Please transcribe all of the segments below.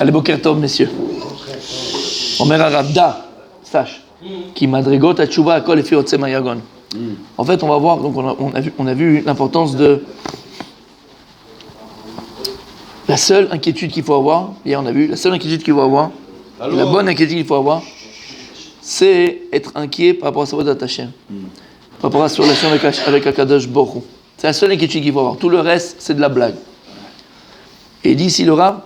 Allez, Boker Tov, messieurs. Omer Aravda, sache, qui madrigot à tchouva à kol et fiotse mayagon. En fait, on va voir, donc on a vu l'importance de la seule inquiétude qu'il faut avoir. Hier, on a vu la seule inquiétude qu'il faut avoir, la bonne inquiétude qu'il faut avoir, c'est être inquiet par rapport à sa voie d'attaché, par rapport à sa relation avec Akadosh Baruch Hu. C'est la seule inquiétude qu'il faut avoir. Tout le reste, c'est de la blague. Et il dit ici le Rav,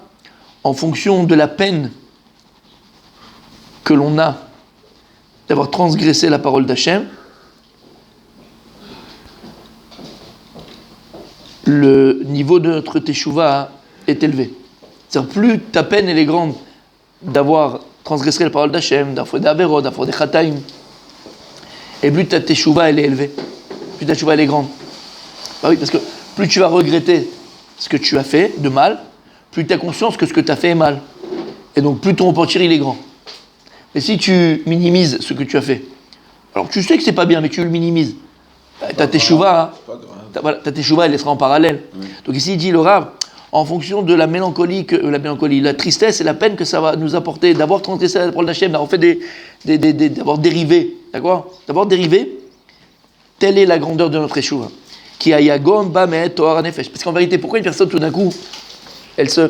en fonction de la peine que l'on a d'avoir transgressé la parole d'Hachem, le niveau de notre teshuva est élevé. C'est-à-dire, plus ta peine elle est grande d'avoir transgressé la parole d'Hachem, d'avoir fait des averot, d'avoir fait des chataim, et plus ta teshuva elle est élevée, plus ta teshuva elle est grande. Bah oui, parce que plus tu vas regretter ce que tu as fait de mal, plus tu as conscience que ce que tu as fait est mal. Et donc plus ton repentir il est grand. Mais si tu minimises ce que tu as fait, alors tu sais que c'est pas bien, mais tu le minimises, ta teshuva, ta teshuva elle sera en parallèle. Donc ici il dit le Rav, en fonction de la mélancolie, la tristesse et la peine que ça va nous apporter, d'avoir transgressé la parole d'Hachem, d'avoir fait d'avoir dérivé, d'accord, d'avoir dérivé, telle est la grandeur de notre teshuva. Qui a yagon ba me tohar nefesh. Parce qu'en vérité, pourquoi une personne tout d'un coup, elle se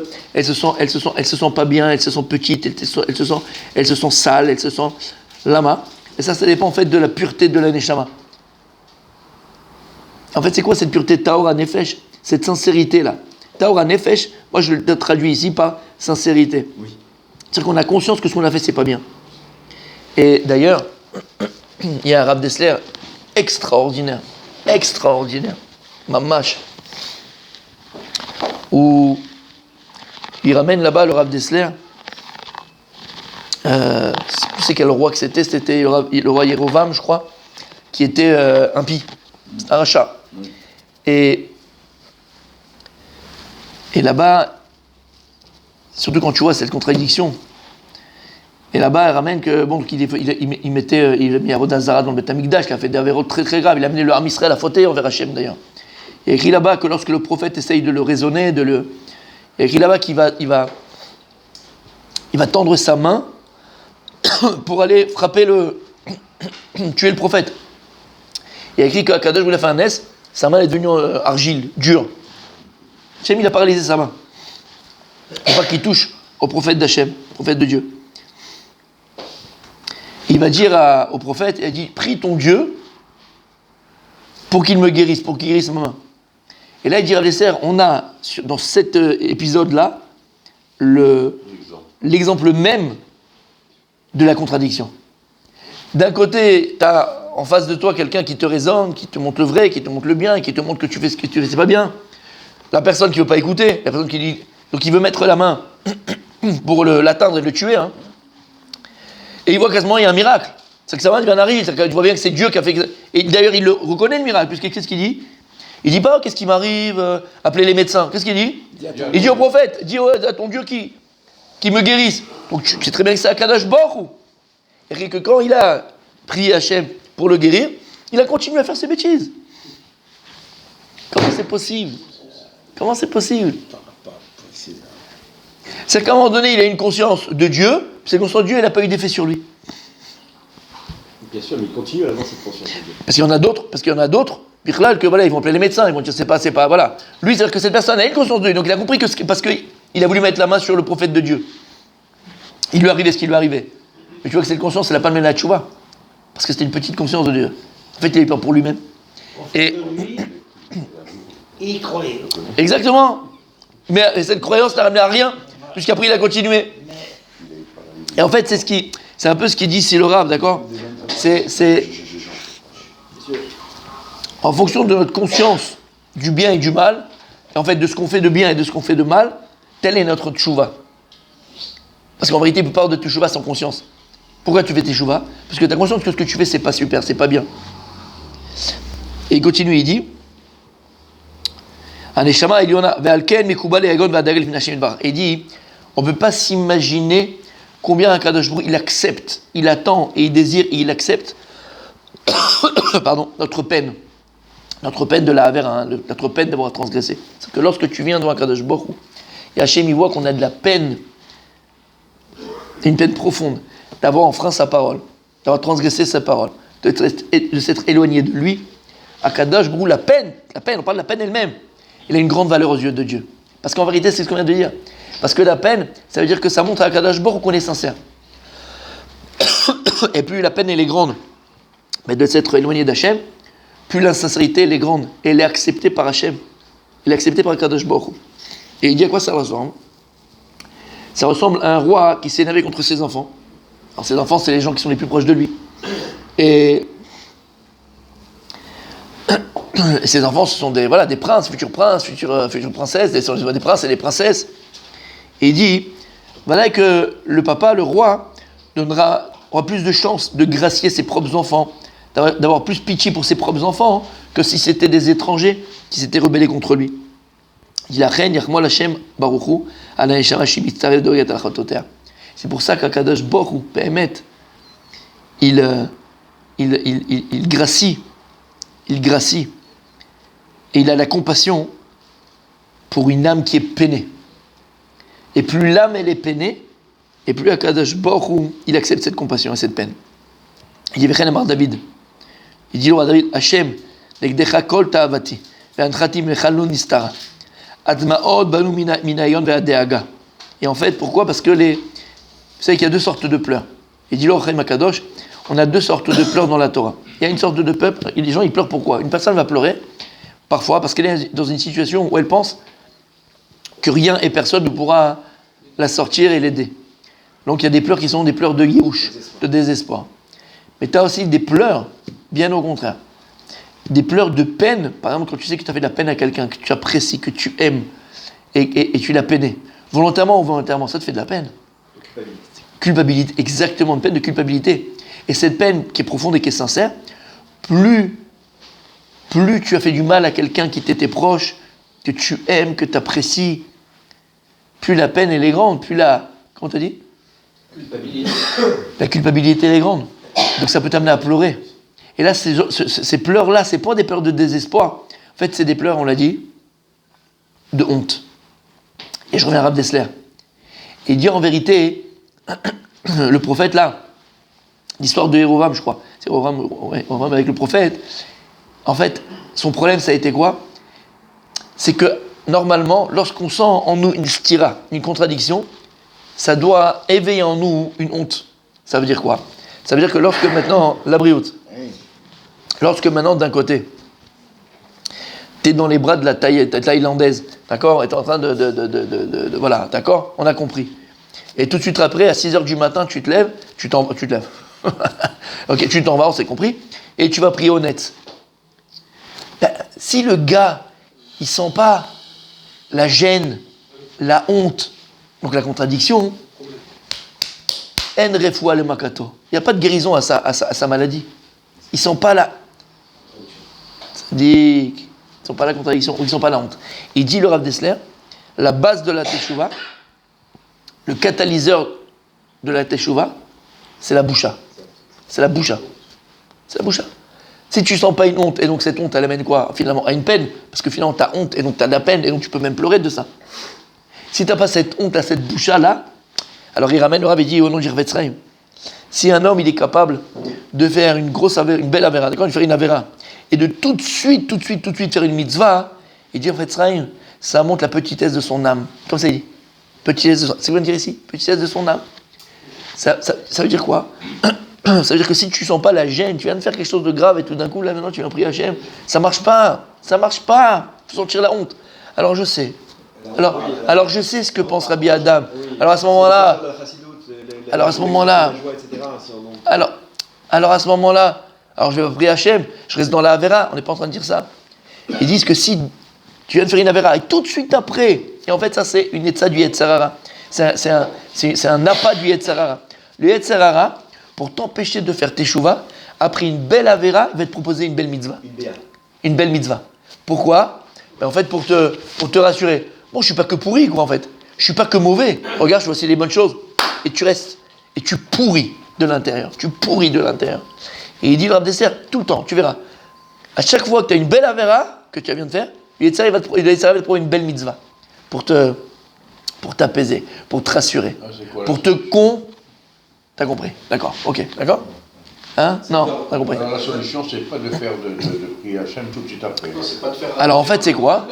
sent pas bien, elle se sent petite, elle se sent sale, elle se sent lama. Et ça dépend en fait de la pureté de la neshama. En fait, c'est quoi cette pureté tahor nefesh, cette sincérité là? Tahor nefesh, moi je le traduis ici par sincérité. Oui. C'est-à-dire qu'on a conscience que ce qu'on a fait c'est pas bien. Et d'ailleurs, il y a un Rav Dessler extraordinaire, mamash, où il ramène là-bas le Rav Dessler, c'est quel roi que c'était le roi Yerovam, je crois, qui était impie, un rachat. Et là-bas, surtout quand tu vois cette contradiction, et là-bas, il ramène que, bon, il a mis Avodah Zara dans le Beth Amikdash, qui a fait des avérotes très très graves. Il a amené le Ham Israël à fauter envers Hachem d'ailleurs. Il a écrit là-bas que lorsque le prophète essaye de le raisonner, il a écrit là-bas qu'il va tendre sa main pour aller frapper tuer le prophète. Il a écrit qu'Akadosh voulait faire un S, sa main est devenue argile, dure. Hachem, il a paralysé sa main. Pour pas qu'il touche au prophète d'Hachem, prophète de Dieu. Il va dire au prophète, il a dit, prie ton Dieu pour qu'il me guérisse, pour qu'il guérisse ma main. Et là, il dit à Dessert, on a, dans cet épisode-là, l'exemple même de la contradiction. D'un côté, tu as en face de toi quelqu'un qui te raisonne, qui te montre le vrai, qui te montre le bien, qui te montre que tu fais ce que tu fais, c'est pas bien. La personne qui veut pas écouter, la personne qui dit, donc il veut mettre la main pour l'atteindre et le tuer, hein. Et il voit qu'à ce moment il y a un miracle. C'est que ça va, il arrive, c'est que tu vois bien que c'est Dieu qui a fait. Et d'ailleurs il le reconnaît le miracle, puisque qu'est-ce qu'il dit? Il dit pas qu'est-ce qui m'arrive, appelez les médecins. Qu'est-ce qu'il dit? Il dit au prophète, il dit à ton Dieu qui me guérisse. Donc tu sais très bien que c'est Akadosh Baruch Hu. Et que quand il a prié Hachem pour le guérir, il a continué à faire ses bêtises. Comment c'est possible? Comment c'est possible? C'est qu'à un moment donné, il a une conscience de Dieu, c'est conscience de Dieu, il n'a pas eu d'effet sur lui. Bien sûr, mais il continue à avoir cette conscience de Dieu. Parce qu'il y en a d'autres, Bichlal, que voilà, ils vont appeler les médecins, ils vont dire c'est pas, voilà. Lui, c'est-à-dire que cette personne a une conscience de Dieu, donc il a compris que parce qu'il a voulu mettre la main sur le prophète de Dieu. Il lui arrivait ce qui lui arrivait. Mais tu vois que cette conscience, elle n'a pas le même la tchouva. Parce que c'était une petite conscience de Dieu. En fait, il avait peur pour lui-même. Et il croyait. Exactement. Mais cette croyance n'a ramené à rien, puisqu'après il a continué. Et en fait, c'est un peu ce qu'il dit ici le Rav, d'accord? C'est en fonction de notre conscience du bien et du mal, et en fait de ce qu'on fait de bien et de ce qu'on fait de mal, telle est notre tchouva. Parce qu'en vérité, il ne peut pas avoir de tchouva sans conscience. Pourquoi tu fais tchouva? Parce que tu as conscience que ce que tu fais, c'est pas super, c'est pas bien. Et il continue, il dit et il dit, on ne peut pas s'imaginer combien un Kadosh Baruch Hu, il accepte, il attend et il désire et il accepte pardon, notre peine de la Havera, notre peine d'avoir transgressé. C'est que lorsque tu viens devant un Kadosh Baruch Hu, et Hachem il voit qu'on a de la peine C'est une peine profonde d'avoir enfreint sa parole, d'avoir transgressé sa parole, de s'être éloigné de lui. Akadosh Baruch Hu, la peine, on parle de la peine elle-même, elle a une grande valeur aux yeux de Dieu. Parce qu'en vérité, c'est ce qu'on vient de dire. Parce que la peine, ça veut dire que ça montre à Akadosh Baruch Hu qu'on est sincère. Et plus la peine elle est grande, mais de s'être éloigné d'Hachem, plus l'insincérité elle est grande. Et elle est acceptée par Hachem. Elle est acceptée par Akadosh Baruch Hu. Et il dit à quoi ça ressemble? Ça ressemble à un roi qui s'est énervé contre ses enfants. Alors ses enfants, c'est les gens qui sont les plus proches de lui. Et ses enfants, ce sont des princes, futurs princesses, des princes et des princesses. Et il dit, voilà que le papa, le roi, aura plus de chances de gracier ses propres enfants, d'avoir plus pitié pour ses propres enfants, que si c'était des étrangers qui s'étaient rebellés contre lui. Il dit la reine, Yachmol Hashem Baruch Hu, Ala Neshama Shimitzareh Doryat Al Chatoter. C'est pour ça qu'Akadosh Baruch Hu, Behemet, il gracie, et il a la compassion pour une âme qui est peinée. Et plus l'âme elle est peinée, et plus Akadosh Baruch Hu, il accepte cette compassion et cette peine. Il dit Vechen Amar David, il dit au roi David, Hashem, Legdecha Kol Ta'avati, Ve'anchati Mechalon Nistara, Admaot Banu Minayon Ve'adeaga. Et en fait, pourquoi? Parce que vous savez qu'il y a deux sortes de pleurs. Il dit l'Orchem Akadosh, on a deux sortes de pleurs dans la Torah. Il y a une sorte de peuple, et les gens ils pleurent pourquoi? Une personne va pleurer, parfois, parce qu'elle est dans une situation où elle pense que rien et personne ne pourra la sortir et l'aider. Donc il y a des pleurs qui sont des pleurs de yiouch, de désespoir. Mais tu as aussi des pleurs, bien au contraire. Des pleurs de peine, par exemple quand tu sais que tu as fait de la peine à quelqu'un, que tu apprécies, que tu aimes, et tu l'as peiné. Volontairement ou volontairement, ça te fait de la peine. Culpabilité, exactement, une peine de culpabilité. Et cette peine qui est profonde et qui est sincère, plus tu as fait du mal à quelqu'un qui t'était proche, que tu aimes, que tu apprécies, plus la peine elle est grande, plus comment t'as dit? Culpabilité. La culpabilité elle est grande. Donc ça peut t'amener à pleurer. Et là, ces pleurs-là, c'est pas des pleurs de désespoir. En fait, c'est des pleurs, on l'a dit, de honte. Et je reviens à Rav Dessler. Il dit en vérité, le prophète là, l'histoire de Jéroboam, je crois, c'est Jéroboam avec le prophète, en fait, son problème ça a été quoi? C'est que normalement, lorsqu'on sent en nous une stira, une contradiction, ça doit éveiller en nous une honte. Ça veut dire quoi? Ça veut dire que lorsque maintenant, la brioute, lorsque maintenant d'un côté, tu es dans les bras de la thaïlandaise, d'accord? Et tu es en train voilà, d'accord? On a compris. Et tout de suite après, à 6h du matin, tu te lèves. Ok, tu t'en vas, on s'est compris. Et tu vas prier honnête. Ben, si le gars, il sent pas la gêne, la honte, donc la contradiction, en refoua le makato. Il n'y a pas de guérison à sa maladie. Ils ne sent pas la... Ils ne sent pas la contradiction, ou ils ne sent pas la honte. Il dit le Rav Dessler, la base de la teshuva, le catalyseur de la teshuva, c'est la boucha. C'est la boucha. C'est la boucha. Si tu ne sens pas une honte, et donc cette honte, elle amène quoi? Finalement, à une peine, parce que finalement, tu as honte, et donc tu as de la peine, et donc tu peux même pleurer de ça. Si tu n'as pas cette honte à cette boucha-là, alors il ramène le Rav et dit au nom de Jirvet Sraim, si un homme il est capable de faire une belle avéra, d'accord, il fait une avéra, et de tout de suite faire une mitzvah, il dit en fait ça montre la petitesse de son âme. Comme ça il dit, petitesse de son âme. C'est quoi dire ici? Petitesse de son âme. Ça veut dire quoi? Ça veut dire que si tu sens pas la gêne, tu viens de faire quelque chose de grave et tout d'un coup là maintenant tu viens prier Hachem, ça marche pas, faut sentir la honte. Alors je sais. Alors je sais ce que pense Rabbi Adam. Alors à ce moment-là, alors à ce moment-là, alors je vais prier Hachem, je reste dans la Avera, on n'est pas en train de dire ça. Ils disent que si tu viens de faire une Avera et tout de suite après, et en fait ça c'est une etza du Yetzarara, c'est un appât du Yetzarara. Le Yetzarara, pour t'empêcher de faire teshuva, après une belle Avera, il va te proposer une belle mitzvah. Une belle mitzvah. Pourquoi? En fait pour te rassurer. Bon, je suis pas que pourri quoi en fait. Je suis pas que mauvais. Regarde, je vois aussi les bonnes choses. Et tu restes. Et tu pourris de l'intérieur. Et il dit le Rav Dessler, tout le temps, tu verras. À chaque fois que tu as une belle avéra, que tu viens de faire, il va te proposer une belle mitzvah. Pour t'apaiser, pour te rassurer. Pour te T'as compris, d'accord, ok, d'accord. Hein? Non, t'as compris. Alors la solution, c'est pas de faire de prier Hachem tout de suite après. C'est pas de faire. Alors en fait, c'est quoi?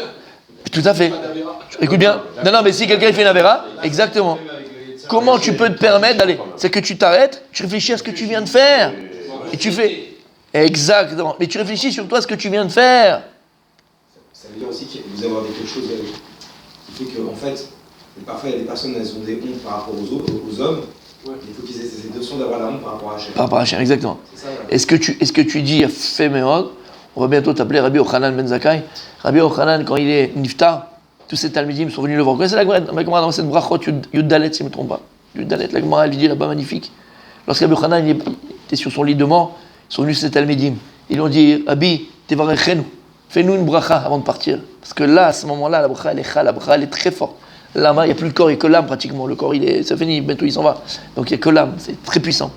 Tout à fait. Écoute bien. Non, mais si quelqu'un fait une avéra, exactement. Comment tu peux te permettre d'aller? C'est que tu t'arrêtes, tu réfléchis à ce que tu viens de faire. Et tu fais. Exactement. Mais tu réfléchis sur toi, ce que tu viens de faire. Ça veut dire aussi que vous avez quelque chose qui fait que, en fait, parfois il y a des personnes, elles ont des hontes par rapport aux hommes. Il faut qu'ils aient cette notion d'avoir la honte par rapport à Hachem. Par rapport à Hachem, exactement. C'est ça, voilà. Est-ce que tu dis Féméod? On va bientôt t'appeler Rabbi Ochanan Ben Zakkai. Rabbi Ochanan, quand il est niftar, tous ces talmidim sont venus le voir. Vous connaissez la Gemara dans cette brachot Yud Dalet, si je ne me trompe pas. Yud Dalet, la Gemara, elle dit là-bas magnifique. Lorsque Rabbi Ochanan était sur son lit de mort, ils sont venus ces talmidim. Ils lui ont dit Rabbi, tevarechenu, fais-nous une bracha avant de partir. Parce que là, à ce moment-là, la bracha elle est chal, la bracha elle est très forte. L'âme, il n'y a plus de corps, il n'y a que l'âme pratiquement. Le corps, c'est fini, bientôt il s'en va. Donc il n'y a que l'âme, c'est très puissant.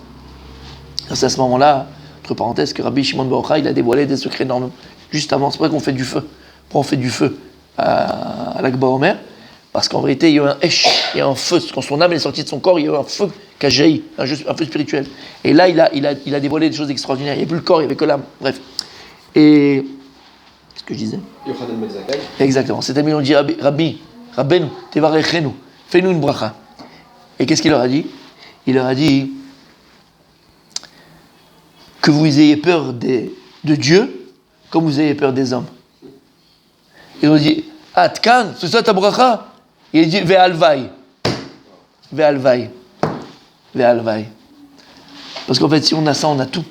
C'est à ce moment-là, entre parenthèses, que Rabbi Shimon Bar Yochai, il a dévoilé des secrets énormes. Juste avant, c'est pour ça qu'on fait du feu. Pourquoi on fait du feu à l'Akba Omer? Parce qu'en vérité, il y a eu un esh, il y a un feu. Quand son âme est sortie de son corps, il y a eu un feu qui a jailli, un feu spirituel. Et là, il a dévoilé des choses extraordinaires. Il n'y avait plus le corps, il n'y avait que l'âme. Bref. Et. Qu'est-ce que je disais? Yochanan Ben Zakkai. Exactement. Cet ami, on dit Rabbi, Rabbeinu, tevarechenu, fais-nous une bracha. Et qu'est-ce qu'il leur a dit? Il leur a dit que vous ayez peur de Dieu comme vous ayez peur des hommes. Ils ont dit Atkan, c'est ça ta bracha? Il a dit Ve'alvai. Ve'alvai. Ve'alvai. Parce qu'en fait, si on a ça, on a tout.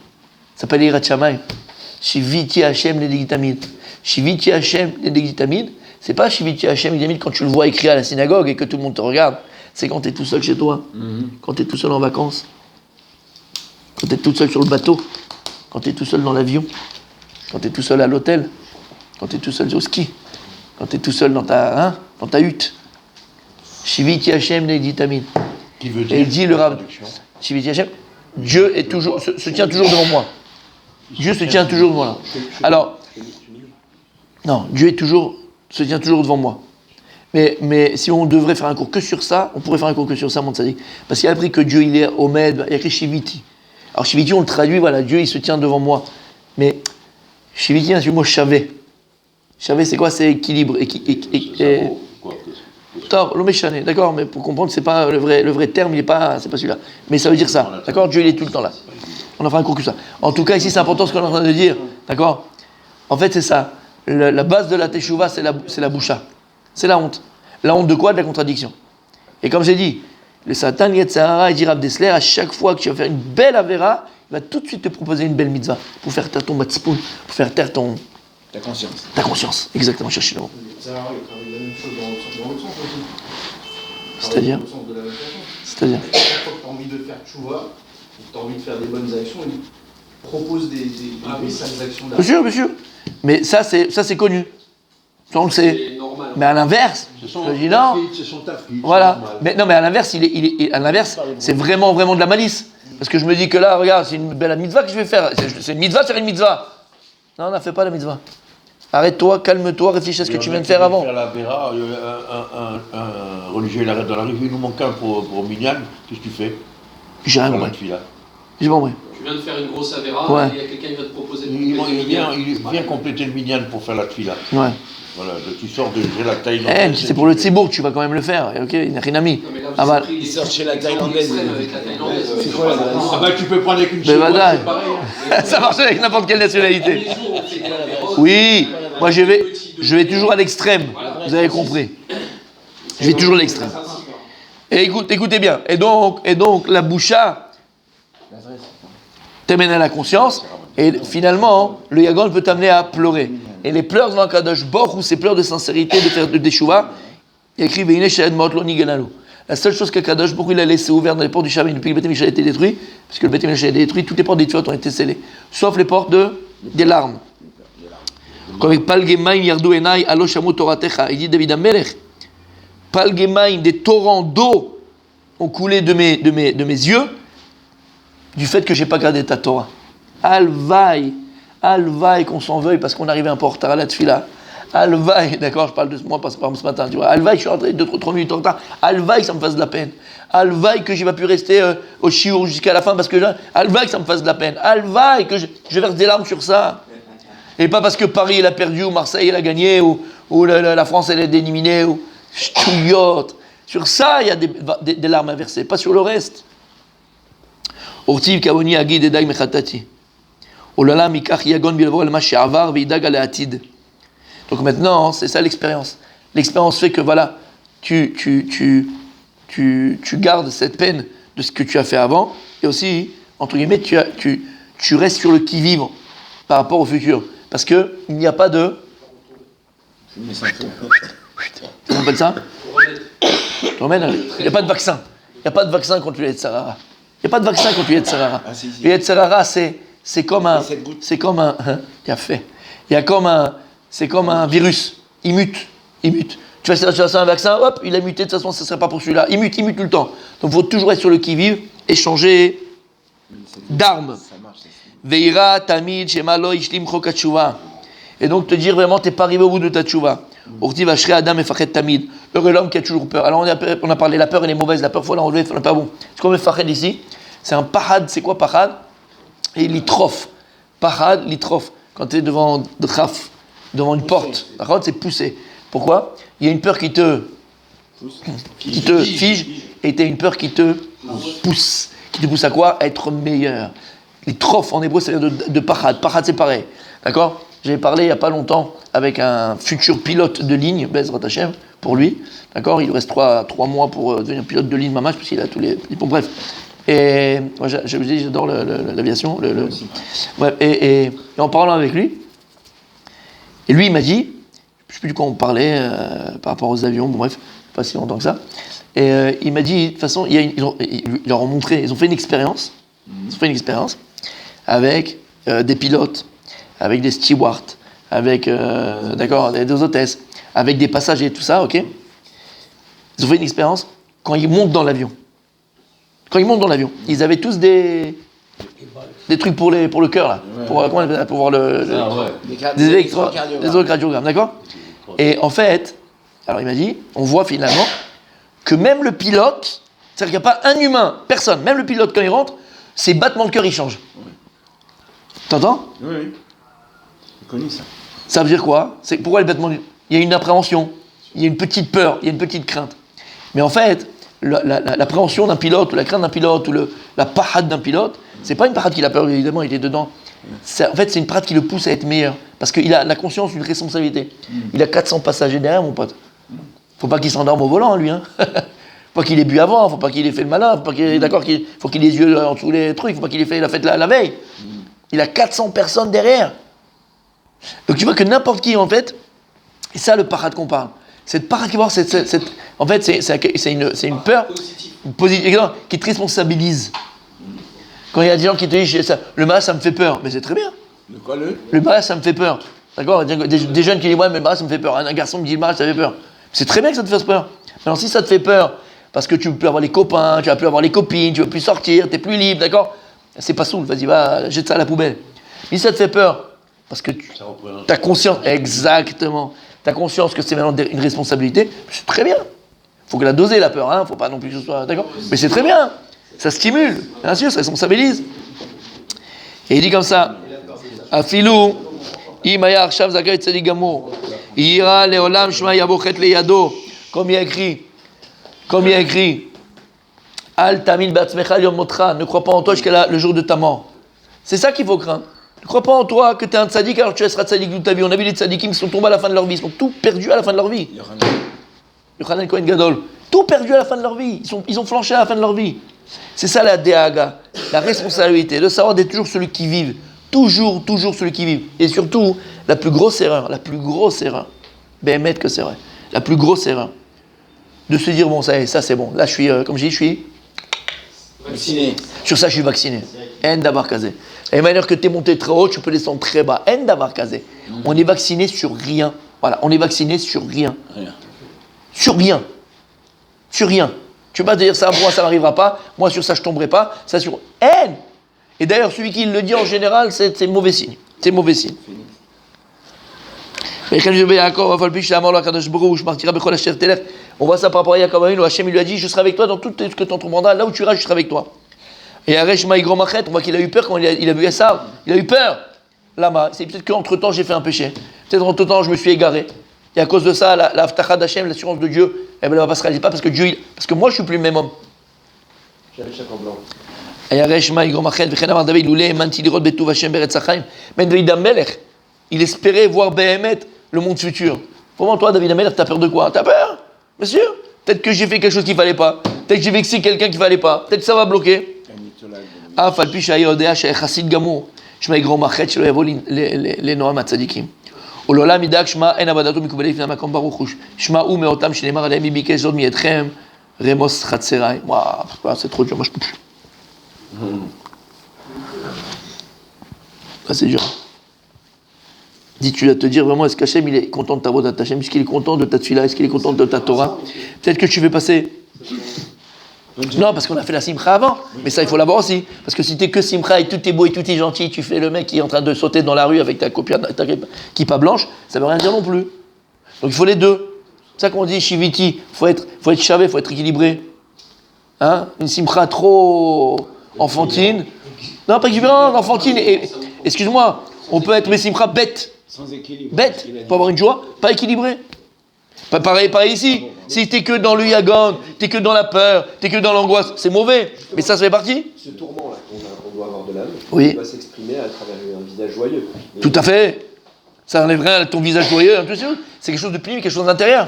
Ça s'appelle Yirat Shamayim. Shiviti Hashem Ledegitamid. Shiviti Hashem Ledegitamid. C'est pas Shiviti Hashem Ledegitamid quand tu le vois écrit à la synagogue et que tout le monde te regarde. C'est quand tu es tout seul chez toi. Quand tu es tout seul en vacances. Quand tu es tout seul sur le bateau. Quand tu es tout seul dans l'avion. Quand tu es tout seul à l'hôtel. Quand tu es tout seul au ski. Quand tu es tout seul dans ta hutte. Shiviti Hashem Ledegitamid. Qui veut dire Et il dit le Rav. traduction. Shiviti Hashem. Dieu est toujours, se tient toujours devant moi. Dieu se tient toujours devant moi. Alors, non, Dieu se tient toujours devant moi. Mais si on devrait faire un cours que sur ça, on pourrait faire un cours que sur ça, mon tzaddik. Parce qu'il a appris que Dieu, il est Omed, il y a écrit Shiviti. Alors Shiviti, on le traduit, voilà, Dieu, il se tient devant moi. Mais Shiviti, c'est le mot Shavé. Shavé, c'est quoi? C'est équilibre. Tort, l'homéchané, d'accord, mais pour comprendre, c'est pas le vrai terme, c'est pas celui-là. Mais ça veut dire ça, d'accord? Dieu, il est tout le temps là. On en fera un cours que ça. En tout cas, ici, c'est important ce qu'on est en train de dire, d'accord? En fait, c'est ça. La base de la teshuva, c'est la boucha. C'est la honte. La honte de quoi? De la contradiction. Et comme j'ai dit, le Satan, Yetzirah, et dit Rav Dessler, à chaque fois que tu vas faire une belle avéra, il va tout de suite te proposer une belle mitzvah pour faire taire ton matzpoun, pour faire taire Ta conscience. ta conscience. Exactement, cherchez le mot. Ça travaille la même chose dans l'autre sens aussi. C'est-à-dire Dans le sens de la même façon. C'est-à-dire Chaque fois que tu as envie de faire tchouva, tu as envie de faire des bonnes actions, il propose des sales actions Bien sûr, bien sûr. Mais ça, c'est connu. Ça, on le sait. C'est normal. Mais à l'inverse, C'est son je dis non. c'est son tafkid. Voilà. Mais non, mais à l'inverse, à l'inverse, c'est vraiment de la malice. Parce que je me dis que là, regarde, c'est une belle mitzvah que je vais faire. C'est une mitzvah, c'est une mitzvah. Non, on n'a fait pas la mitzvah. Arrête-toi, calme-toi, réfléchis à ce que tu viens de faire avant. Faire la Béra, un religieux, il arrête dans la rue, il nous manque un pour Minyan, qu'est-ce que tu fais? J'ai rien Faire la compris. tefila. J'ai pas compris. Tu viens de faire une grosse avéra, Ouais. et il y a quelqu'un qui va te proposer de Il compléter vient compléter le Minyan pour faire la tefila. Ouais. Voilà, tu sors de la taille. C'est pour le tsibourg, tu vas quand même le faire. Ok, il n'a rien mis. Non, mais là, vous Ah bah, avez pris il des sort chez la exemples Thaïlandaise. extrêmes avec la Thaïlandaise. C'est quoi la balance? Ah bah tu peux prendre avec une Mais chinoise, voilà. c'est pareil. Hein. ça marche avec n'importe quelle Tous nationalité. les jours, on fait des avéros. Oui, moi je vais toujours à l'extrême. Vous avez compris. Je vais toujours à l'extrême. Et écoutez bien. Et donc la boucha t'amène à la conscience. Et finalement, le yagon peut t'amener à pleurer. Et les pleurs dans Kadosh Baruch Hu, ces pleurs de sincérité, de faire de teshuva, il y a écrit Veine she'ed mot lo niganalo. La seule chose que Kadosh Baruch Hu il a laissé ouverte dans les portes du Shabbat depuis que le Beth Mikdash a été détruit, parce que le Beth Mikdash a été détruit, toutes les portes des tuot ont été scellées, sauf les portes des larmes. Comme avec Palgemaim yardu enai alo shamu toratecha. Il dit David Amelech, Palgemaim, des torrents d'eau ont coulé de mes yeux du fait que j'ai pas gardé ta Torah. Alvaï qu'on s'en veuille parce qu'on arrivait un peu en retard à la tefila. Alvaï, d'accord, je parle de moi par ce matin, tu vois. Alvaï, je suis rentré 2-3 minutes en retard. Alvaï, ça me fasse de la peine. Alvaï que j'ai pas pu rester au chiour jusqu'à la fin parce que alvaï que ça me fasse de la peine. Alvaï que je verse des larmes sur ça. Et pas parce que Paris elle a perdu ou Marseille elle a gagné ou la France elle est éliminée ou ch'touillotte. Sur ça il y a des larmes à verser, pas sur le reste. Ortiv kavoni agi deday mechatati. Olala mikach yagon bilvo el ma she'avar veidag al atid. Donc maintenant c'est ça l'expérience. L'expérience fait que voilà, tu gardes cette peine de ce que tu as fait avant et aussi entre guillemets tu restes sur le qui-vive par rapport au futur. Parce qu'il n'y a pas de... Comment on appelle ça? Il n'y a pas de vaccin. Il n'y a pas de vaccin contre le Yetzirara. Il n'y a pas de vaccin contre le Yetzirara. Le Yetzirara, c'est comme un... C'est comme un... C'est comme un virus. Il mute. Tu vas faire un vaccin, hop, il a muté, de toute façon, ce ne serait pas pour celui-là. Il mute tout le temps. Donc il faut toujours être sur le qui-vive et changer d'arme. Veira tamid shema lo ishlim chok hatshuva. Et donc te dire vraiment t'es pas arrivé au bout de ta tchouva. Orti vachrei adam mefached tamid. Heureux l'homme qui a toujours peur. Alors on a parlé, la peur elle est mauvaise, la peur faut l'enlever, faut pas bon. C'est quoi mefached ici? C'est un pahad, c'est quoi pahad? Et litrof. Pahad, litrof. Quand tu es devant une porte, d'accord, c'est poussé. Pourquoi? Il y a une peur qui te fige et tu as une peur qui te pousse. Qui te pousse à quoi? À être meilleur. Les trophes en hébreu, c'est de pahad. Pahad, c'est pareil. D'accord? J'ai parlé il n'y a pas longtemps avec un futur pilote de ligne, Bezrat Hashem, pour lui. D'accord? Il lui reste 3 mois pour devenir pilote de ligne Mamash, parce qu'il a tous les. Bon, bref. Et moi, je vous dis, j'adore l'aviation. Ouais, et en parlant avec lui, et lui, il m'a dit, je ne sais plus de quoi on parlait par rapport aux avions, bon, bref, pas si longtemps que ça. Et il m'a dit, de toute façon, ils leur ont montré, ils ont fait une expérience. Avec des pilotes, avec des stewards, avec des hôtesses, avec des passagers, tout ça, ok? Ils ont fait une expérience quand ils montent dans l'avion. Ils avaient tous des trucs pour le cœur là, pour voir des électrocardiogrammes, d'accord? Et en fait, alors il m'a dit, on voit finalement que même le pilote, c'est-à-dire qu'il n'y a pas un humain, personne, même le pilote quand il rentre, ses battements de cœur ils changent. T'entends? Oui. J'ai connu ça. Ça veut dire quoi? C'est pourquoi les battements? Il y a une appréhension, il y a une petite peur, il y a une petite crainte. Mais en fait, l'appréhension d'un pilote, ou la crainte d'un pilote, ou la pahad d'un pilote, c'est pas une pahad qu'il a peur, évidemment, il est dedans. En fait, c'est une pahad qui le pousse à être meilleur. Parce qu'il a la conscience d'une responsabilité. Il a 400 passagers derrière, mon pote. Faut pas qu'il s'endorme au volant, lui. Faut pas qu'il ait bu avant, faut pas qu'il ait fait le malin, faut pas qu'il ait, faut qu'il ait les yeux en dessous les trucs, faut pas qu'il ait fait la fête la veille. Il a 400 personnes derrière. Donc tu vois que n'importe qui, en fait, et ça le parade qu'on parle. Cette parade qui en fait, c'est une peur positive qui te responsabilise. Quand il y a des gens qui te disent le mariage ça me fait peur, mais c'est très bien. Le mariage ça me fait peur. D'accord? Des jeunes qui disent ouais mais le mariage ça me fait peur. Un garçon me dit le mariage ça fait peur. C'est très bien que ça te fasse peur. Alors si ça te fait peur, parce que tu ne veux plus avoir les copains, tu ne vas plus avoir les copines, tu ne veux plus sortir, tu n'es plus libre, d'accord? C'est pas saoul, vas-y, va, jette ça à la poubelle. Mais si ça te fait peur, parce que tu as conscience, exactement, tu as conscience que c'est maintenant une responsabilité, c'est très bien. Il faut que la doser la peur, faut pas non plus que ce soit, d'accord? Mais c'est très bien, ça stimule, bien sûr, ça responsabilise. Et il dit comme ça, Afilou, Imaya Arshav Zakai Tzadik Gamur, Ira Leolam Shma Yabochet Leyado, comme il y a écrit, Al Tamil Batzmecha Yom Motra, ne crois pas en toi jusqu'à le jour de ta mort. C'est ça qu'il faut craindre. Ne crois pas en toi que tu es un tzaddik alors tu seras tzaddik toute ta vie. On a vu les tzaddikim qui sont tombés à la fin de leur vie, ils sont tout perdus à la fin de leur vie. Yochanan Kohen Gadol, tout perdu à la fin de leur vie. Ils ont flanché à la fin de leur vie. C'est ça la déhaga, la responsabilité, de savoir d'être toujours celui qui vive. Toujours celui qui vive. Et surtout, la plus grosse erreur, Béhémet que c'est vrai, la plus grosse erreur, de se dire bon ça c'est bon, là je suis, comme je dis, je suis vacciné. Sur ça je suis vacciné. En d'avoir casé. Et de manière que tu es monté très haut, tu peux descendre très bas. En d'avoir casé. On est vacciné sur rien. Voilà, on est vacciné sur rien. Sur rien. Tu peux pas dire ça, moi ça n'arrivera pas, moi sur ça je tomberai pas, ça sur haine. Et d'ailleurs celui qui le dit en général, c'est mauvais signe. C'est mauvais signe. On voit ça par rapport à Yaakov Avinu, où Hachem il lui a dit, je serai avec toi dans tout ce que tu entreprendras, là où tu iras, je serai avec toi. Et Aresh Maïgro Machet, on voit qu'il a eu peur quand il a vu ça, il a eu peur. Lama, c'est peut-être qu'entre-temps j'ai fait un péché, peut-être entre-temps je me suis égaré. Et à cause de ça, la Avtacha d'Hachem, l'assurance de Dieu, elle ne va pas se réaliser, pas parce que Dieu, parce que moi je suis plus le même homme. J'avais chaque en blanc. Et Aresh Maïgro Machet, V'chen Amar David, Loulé, Mantilirot Betuv Hachem Beretz Chaim, Men David Amelech, il espérait voir Behemet, le monde futur. Comment toi, David Amelech, t'as peur de quoi? T'as peur? Monsieur? Peut-être que j'ai fait quelque chose qu'il ne fallait pas. Peut-être que j'ai vexé quelqu'un qu'il ne fallait pas. Peut-être que ça va bloquer. אף על פי שהיה יודע שהיה חסיד גמור, שמע יגרום החטא שלא יבוא לנועם הצדיקים. ולעולם ידאג שמע אין עבודתו מקובלת לפני המקום ברוך הוא. שמע הוא מאותם שנאמר עליהם מי ביקש זאת מידכם, רמוס חצריי. וואו, c'est trop dur, moi je peux plus. Ah, c'est dur. Dis, tu dois te dire vraiment, est-ce qu'Hachem il est content de ta voix Hachem, est-ce qu'il est content de ta tefila, est-ce qu'il est content de ta Torah? Peut-être que tu veux passer. Non, parce qu'on a fait la simcha avant, mais ça il faut l'avoir aussi. Parce que si t'es que simcha et tout est beau et tout est gentil, tu fais le mec qui est en train de sauter dans la rue avec ta kippa blanche, ça veut rien dire non plus. Donc il faut les deux. C'est ça qu'on dit shiviti, faut être chavé, faut être équilibré. Hein? Une simcha trop enfantine. Non, pas équilibrée, enfantine. Et, excuse-moi, on peut être mes simcha bête. Sans équilibre. Bête, pour avoir une joie, pas équilibrée. Pareil ici. Si t'es que dans le yagon, t'es que dans la peur, t'es que dans l'angoisse, c'est mauvais. Mais ça fait partie. Ce tourment-là qu'on doit avoir de l'âme, Oui. il doit s'exprimer à travers un visage joyeux. Et Tout à fait. Ça enlève rien à ton visage joyeux, impression. C'est quelque chose de plus, quelque chose d'intérieur.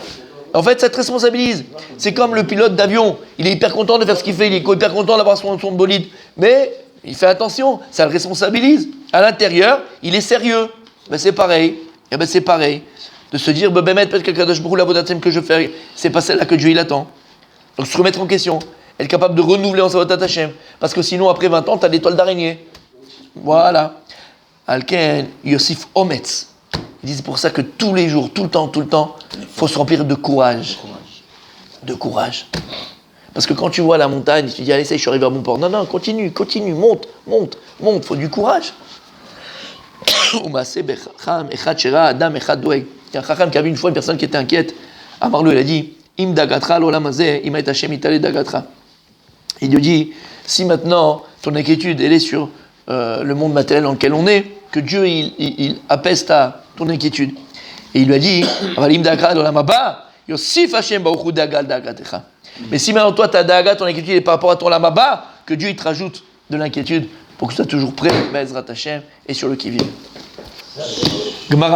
En fait, ça te responsabilise. C'est comme le pilote d'avion. Il est hyper content de faire ce qu'il fait, il est hyper content d'avoir son bolide. Mais il fait attention, ça le responsabilise. À l'intérieur, il est sérieux. Ben, c'est pareil. Et ben, c'est pareil. De se dire, peut-être que Kadosh Baruch Hu, la vodatem que je fais, c'est pas celle-là que Dieu il attend. Donc se remettre en question, être capable de renouveler en Savodat Hashem. Parce que sinon, après 20 ans, tu as des toiles d'araignée. Voilà. Alken, Yosif Ometz. Il dit, c'est pour ça que tous les jours, tout le temps, il faut se remplir de courage. De courage. Parce que quand tu vois la montagne, tu te dis, allez, ça, je suis arrivé à mon port. Non, continue, monte. Il faut du courage. Il y a un chacham qui a vu une fois une personne qui était inquiète. Amarlo, il a dit, Im dagatra l'olamazeh, im et Hashem itale dagatra. Il lui dit, si maintenant ton inquiétude elle est sur le monde matériel dans lequel on est, que Dieu il apaise ton inquiétude. Et il lui a dit, Im dagatra l'olamaba, yosif Hashem baruchu dagal dagatecha. Mais si maintenant toi ta daga, ton inquiétude est par rapport à ton lamaba, que Dieu il te rajoute de l'inquiétude pour que tu sois toujours prêt, Bezrat Hashem, et sur le qui-vive.